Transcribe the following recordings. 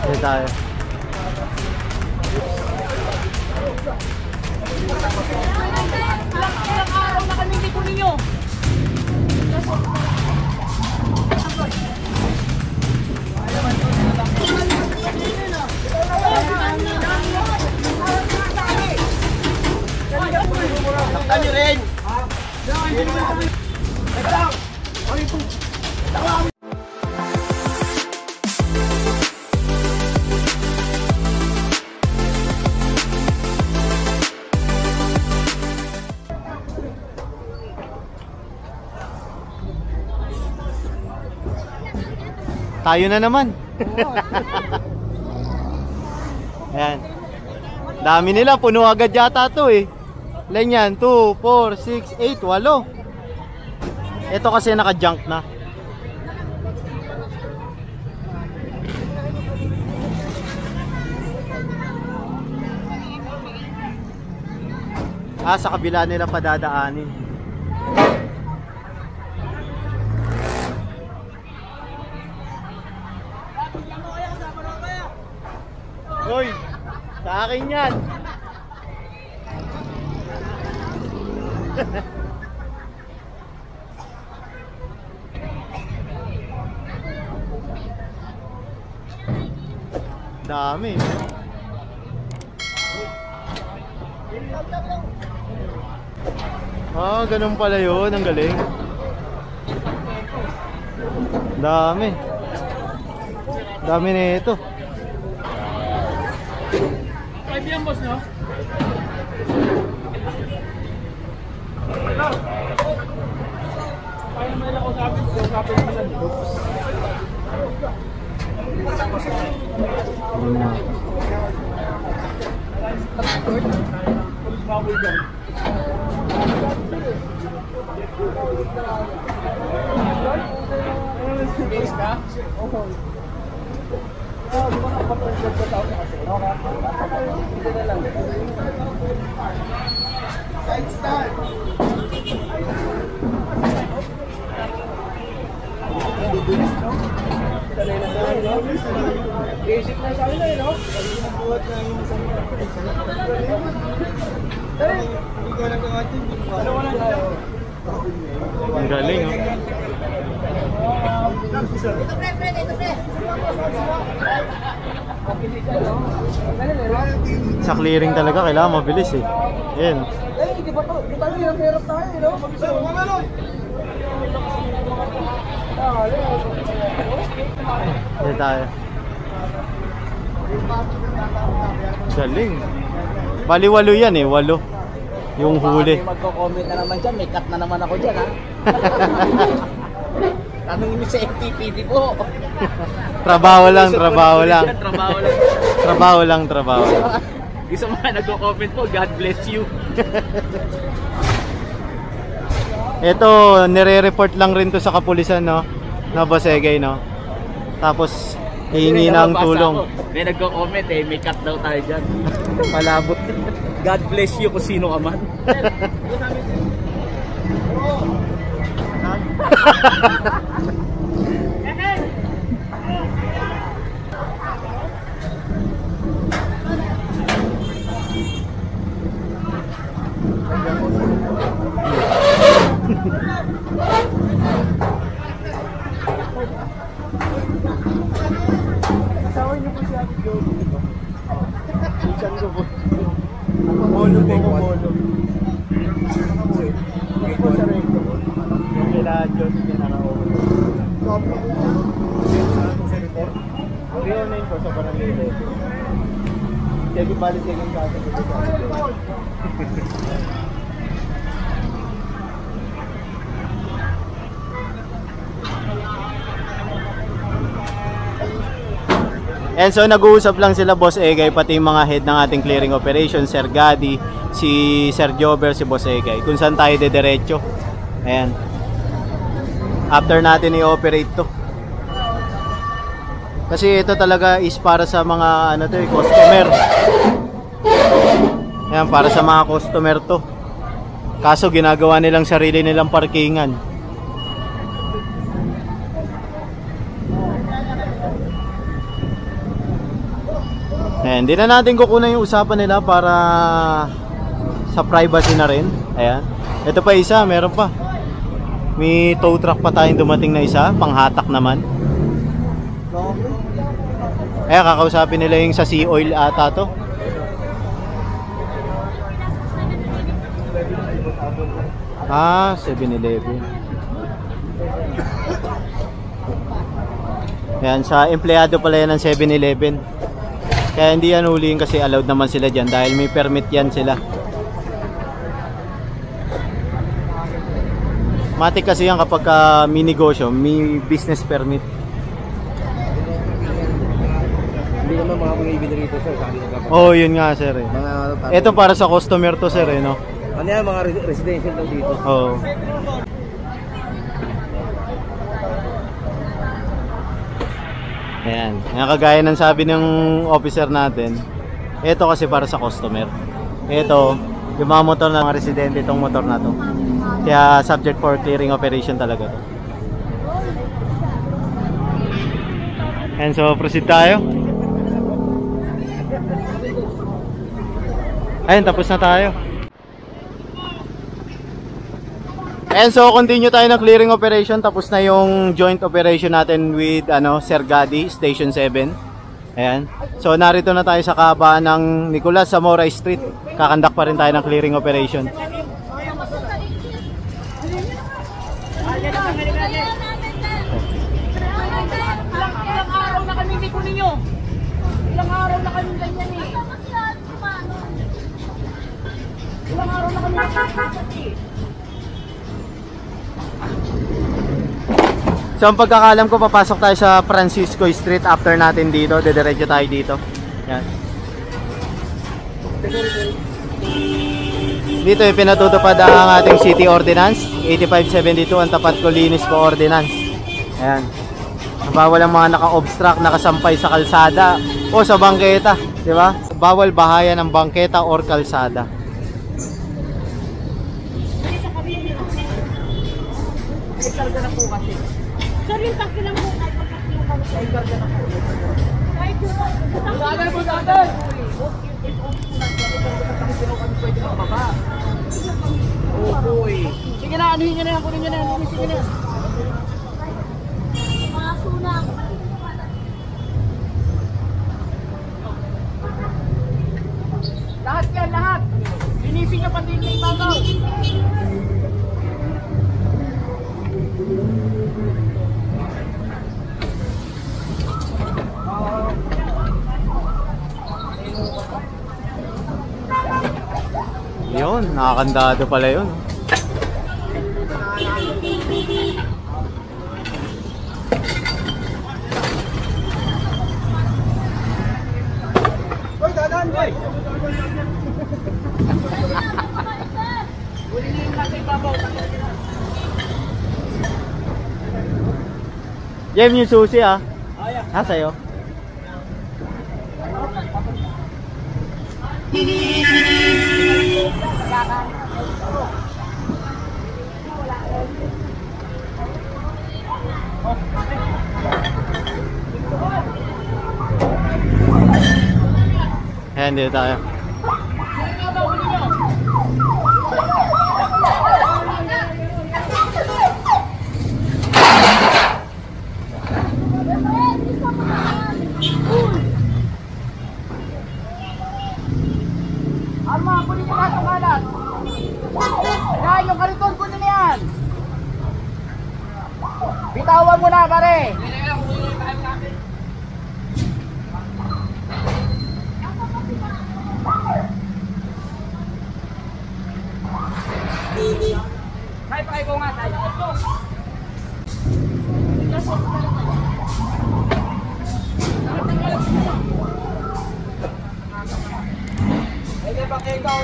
Dito tayo. Ilang araw na kami dito ninyo. Taktan nyo rin! Tayo na naman. Ayan. Dami nila, puno agad yata to eh. Ilan yan? 2, 4, 6, 8, 8. Ito kasi naka-junk na. Sa kabila nila padadaanin. Hoy, sa akin yan. Dami. Ganun pala yun. Ang galing. Dami. Dami na ito. Kaibigan boss, no? Paano may lang usapin mo lang. Pulis mabul dyan. Base ka? Oo. Basic na sa akin na yun, no? Ang galing, oh. Sa clearing talaga kailangan mabilis eh. Ayan. Di ba yung hirap tayo, no? Dito tayo. Galing. Bali 8 yan eh, 8. Yung huli. Magko-comment na naman dyan, may cut na naman ako dyan, ha? Tanongin niyo sa FTPD po. Trabaho lang, trabaho lang. Trabaho lang. Trabaho lang, trabaho lang. Isa mga nagko-comment po, God bless you. Ito, nire-report lang rin to sa kapulisan, no? Na Boss Egay, no? Tapos, hihingi ng tulong. May nagko-comment eh, may cut daw tayo dyan. Palabot. God bless you kung sino ka man. Kasawin niyo po si Ate Joey, di ba? Diyan ko po. Molo po ko, molo. Hindi po sa recto. Yung kila Joey niya naka-over. Sa report? Rio na yun po sa barangay level. Sige, balik sige yung kasa ko sa Ate Joey. And so nag-uusap lang sila Boss Egay, pati yung mga head ng ating clearing operation, Sir Gadi, si Sir Jober, si Boss Egay, kung saan tayo dediretso. Ayan. After natin i-operate to. Kasi ito talaga is para sa mga customer. Ayan, para sa mga customer to. Kaso ginagawa nilang sarili nilang parkingan. Ayan, hindi na natin kukunan yung usapan nila para sa privacy na rin. Ayan. Ito pa isa, meron pa. May tow truck pa tayong dumating na isa, panghatak naman. Ayan, kakausapin nila yung sa Sea Oil ata to. Ah, 7-Eleven. Ayan, sa empleyado pala yan ng 7-Eleven. Kaya hindi yan huliin kasi allowed naman sila dyan dahil may permit yan sila. Matik kasi yan kapag may negosyo, may business permit. Hindi naman mga bumibili rito sir. Oh, yun nga sir eh. Ito para sa customer to sir eh, no? Ano yan, mga residential daw dito. Oo. Ayan. Ayan, kagaya ng sabi ng officer natin, ito kasi para sa customer. Ito, yung mga motor ng mga residente, itong motor na to. Kaya subject for clearing operation talaga to. And so, proceed tayo. Ayun, tapos na tayo. And so, continue tayo ng clearing operation. Tapos na yung joint operation natin with Sir Gadi, Station 7. Ayan. So, narito na tayo sa kahabaan ng Nicolas Zamora Street. Kakandak pa rin tayo ng clearing operation. Ilang araw na kami hindi ko ninyo. Ilang araw na kami ganyan eh. Ilang araw na kami ganyan. So, ang pagkakalam ko, papasok tayo sa Francisco Street after natin dito. Dediretso tayo dito. Yan. Dito yung pinatutupad ang ating City Ordinance 8572, ang tapat ko linis po ordinance. Ayan. Bawal ang mga naka-obstruct, nakasampay sa kalsada o sa bangketa, di ba? Bawal bahayan ng bangketa or kalsada. May karga na po kasi. Sir, yung taxi lang po. May karga na po. Kahit yung taxi po natin. Oh boy. Sige na, anuhin nyo na yan. Kunin nyo na yan. Sige na. Mga sunang. Lahat yan, lahat. Linisin nyo pati yung ibabaw. Yun, nakakandado pala yun. Hoy, dadan boy! Jem, yung susi ah. Ah, sa'yo. Ayan, dito tayo. Arma, kunin nyo lahat ang kalat. Yan, yung kariton, kunin na yan. Bitawan mo na, pare. May pakiko nga tayo. Hindi ba kayo ikaw?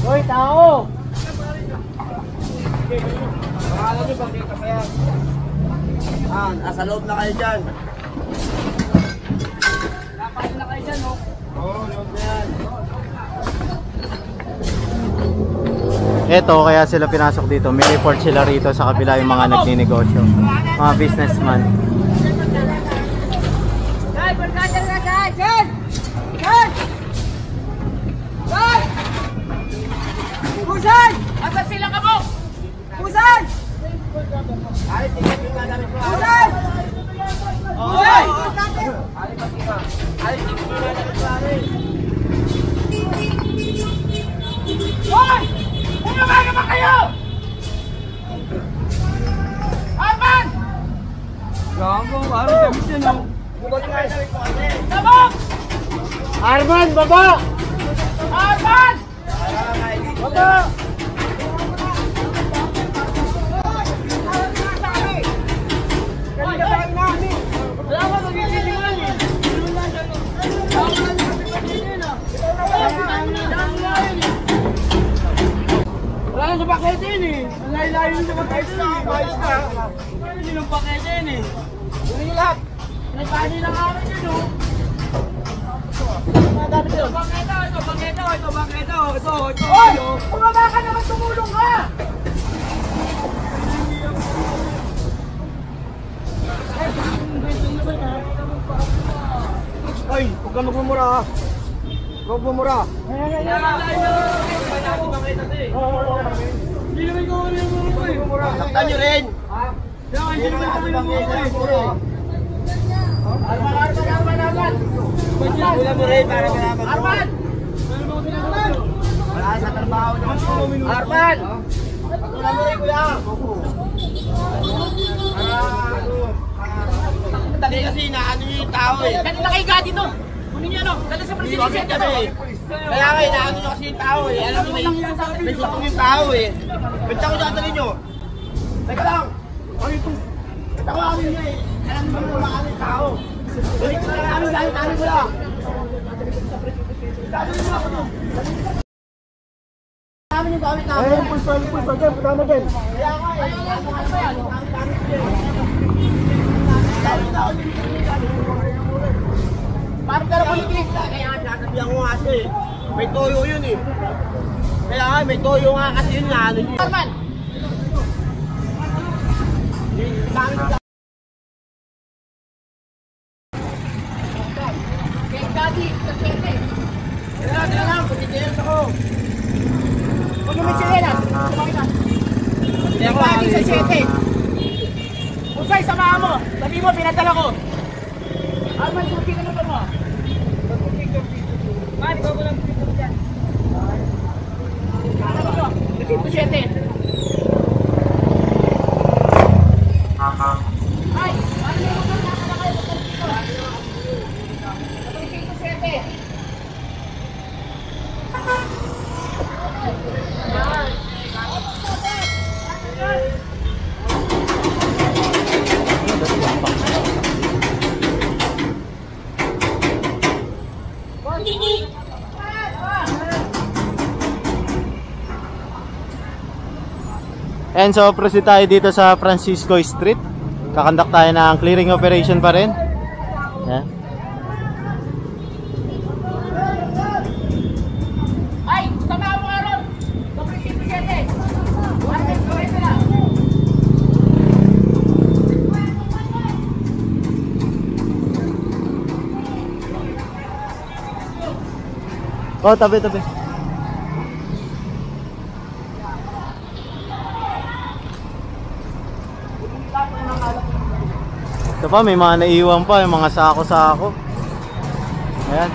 Hoy, tao! Pangalan niyo bang dito kaya? Nasa loob na kayo dyan. Napasok na kayo dyan, no? Oo, loob na yan. Eto, kaya sila pinasok dito. May report sila rito sa kabila yung mga nagninegosyo. Mga businessman. Dad, barkada na dad! Dad! Dad! Dad! Pusan! Asan sila ka mo? Pusan! Ay, tingnan yung nga namin. Pusan! Pusan! Ay, tingnan yung nga namin. Hoy! Umaga ba kayo? Arman! Gago, parang gamis yan, no? Sabok! Arman, baba! Arman! Baba! Wala sa pakete yun eh. Ang layo-layo yung sa pakete yun eh. Bayos ka. Hindi ng pakete yun eh. Kunin nyo lahat. Nagpani lang amin yun, oh. Ito, pakete. Hoy! Bumaba ka naman, tumulong ka! Ay, huwag ka magmumura ha. Huwag magmumura. Hindi naman ko ano yung magmumura. Taktan nyo rin. Hindi naman natin pakete. Arman! Wala mo rin para malaman mo. Arman! Wala sa trabaho naman. Arman! Wala mo rin kuya. Dali kasi inaano nyo yung tao eh. Dali na kayo ka dito! Kunin niyo ano? Dali sa Hindi presidente kami kami. Kaya nga inaano nyo kasi yung tao eh. Alam nyo may sutong yung tao eh. Benta ko dadali nyo. Teka lang. Benta ko kami nyo eh. Alam nyo yung mga yung tao. Balik ko na kami dahil tanin ko lang. Dali nyo ako nyo. Namin yung gamit namin. Ayun, pulsa, putama din. Kaya nga eh. Ano ba yan? Parang ka na kuliklik! Kaya nga sasabihan ko nga siya eh. May toyo yun eh. Kaya nga may toyo nga kasi yun nga. Arman! Kay Daddy, sa siyete! Kaya lang, pagkikiyas ako. Huwag mo may sirenas! Sumakit ka! Kay Daddy sa siyete! Usay, samahan mo! Sabi mo, pinadala ko! Arman, kumpi ka na ba mo? Man, ikaw ko lang kumpi ko dyan. Ano ba ito? 207. Ay! Ano yung mga nakakala kayo sa dito? 207. And so proceed tayo dito sa Francisco Street. Kakandak tayo ng clearing operation pa rin. Yan. Ay! Samahan mo nga ron! 207. Arman, gawin mo na! Oh, tabi. Ito pa, may mga naiwan pa, yung mga sako-sako. Ayan.